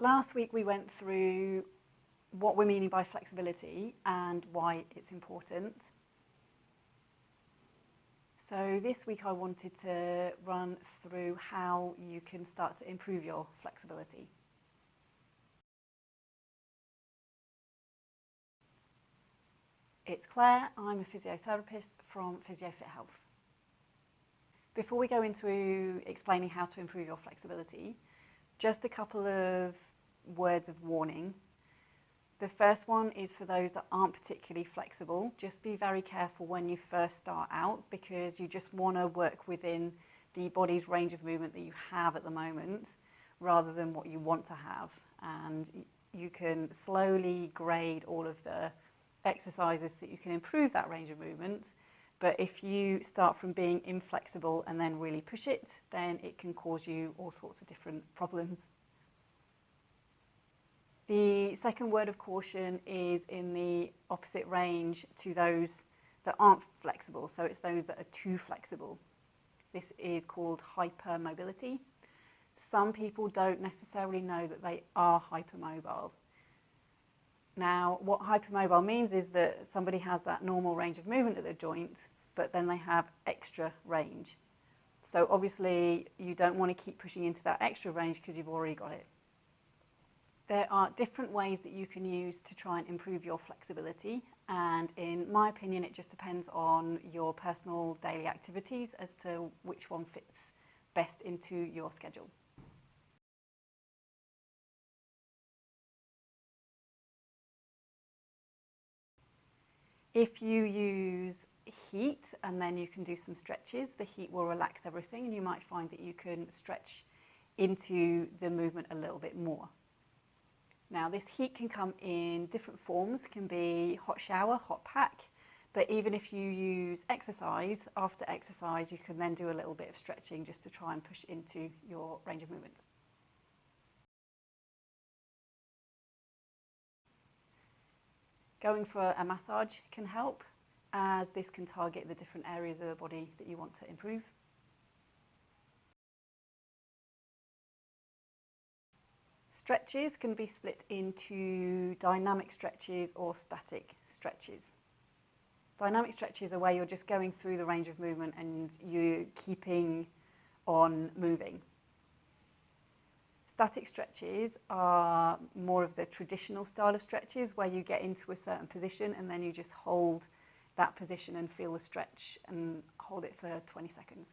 Last week we went through what we're meaning by flexibility and why it's important. So this week I wanted to run through how you can start to improve your flexibility. It's Claire, I'm a physiotherapist from PhysioFit Health. Before we go into explaining how to improve your flexibility, just a couple of words of warning. The first one is for those that aren't particularly flexible. Just be very careful when you first start out, because you just want to work within the body's range of movement that you have at the moment rather than what you want to have. And you can slowly grade all of the exercises so that you can improve that range of movement. But if you start from being inflexible and then really push it, then it can cause you all sorts of different problems. The second word of caution is in the opposite range to those that aren't flexible. So it's those that are too flexible. This is called hypermobility. Some people don't necessarily know that they are hypermobile. Now, what hypermobile means is that somebody has that normal range of movement at the joint, but then they have extra range. So obviously you don't want to keep pushing into that extra range because you've already got it. There are different ways that you can use to try and improve your flexibility, and in my opinion it just depends on your personal daily activities as to which one fits best into your schedule. If you use heat and then you can do some stretches, the heat will relax everything and you might find that you can stretch into the movement a little bit more. Now, this heat can come in different forms. It can be hot shower, hot pack, but even if you use exercise, after exercise you can then do a little bit of stretching just to try and push into your range of movement. Going for a massage can help, as this can target the different areas of the body that you want to improve. Stretches can be split into dynamic stretches or static stretches. Dynamic stretches are where you're just going through the range of movement and you're keeping on moving. Static stretches are more of the traditional style of stretches where you get into a certain position and then you just hold that position and feel the stretch and hold it for 20 seconds.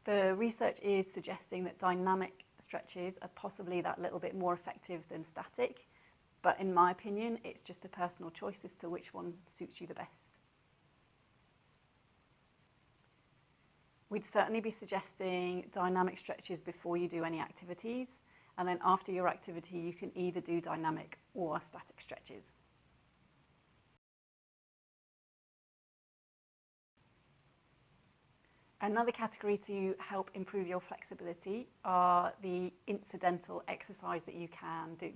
The research is suggesting that dynamic stretches are possibly that little bit more effective than static, but in my opinion, it's just a personal choice as to which one suits you the best. We'd certainly be suggesting dynamic stretches before you do any activities, and then after your activity, you can either do dynamic or static stretches. Another category to help improve your flexibility are the incidental exercise that you can do.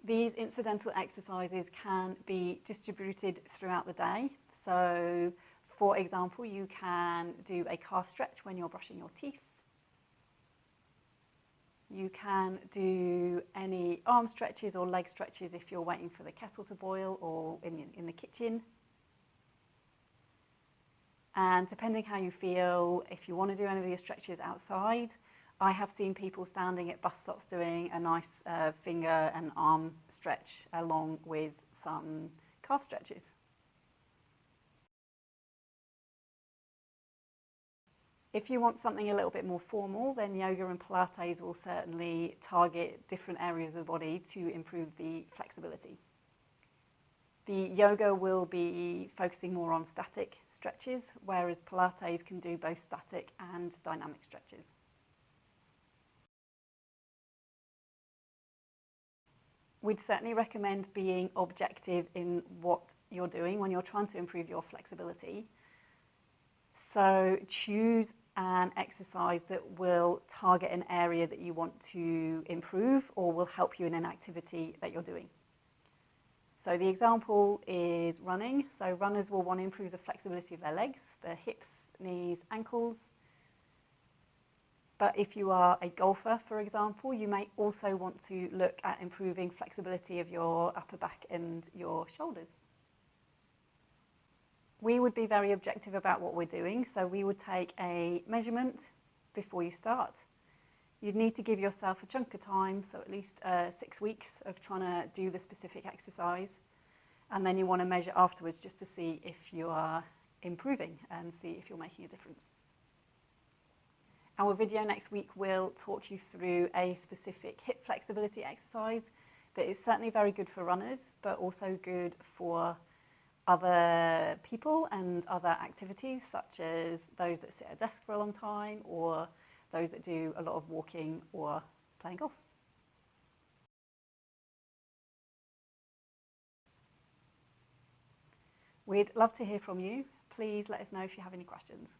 These incidental exercises can be distributed throughout the day. So, for example, you can do a calf stretch when you're brushing your teeth. You can do any arm stretches or leg stretches if you're waiting for the kettle to boil or in the kitchen. And depending how you feel, if you want to do any of these stretches outside, I have seen people standing at bus stops doing a nice finger and arm stretch along with some calf stretches. If you want something a little bit more formal, then yoga and Pilates will certainly target different areas of the body to improve the flexibility. The yoga will be focusing more on static stretches, whereas Pilates can do both static and dynamic stretches. We'd certainly recommend being objective in what you're doing when you're trying to improve your flexibility. So choose an exercise that will target an area that you want to improve or will help you in an activity that you're doing. So the example is running. So runners will want to improve the flexibility of their legs, their hips, knees, ankles. But if you are a golfer, for example, you may also want to look at improving flexibility of your upper back and your shoulders. We would be very objective about what we're doing, so we would take a measurement before you start. You'd need to give yourself a chunk of time, so at least 6 weeks of trying to do the specific exercise, and then you want to measure afterwards just to see if you are improving and see if you're making a difference. Our video next week will talk you through a specific hip flexibility exercise that is certainly very good for runners, but also good for other people and other activities, such as those that sit at a desk for a long time or those that do a lot of walking or playing golf. We'd love to hear from you. Please let us know if you have any questions.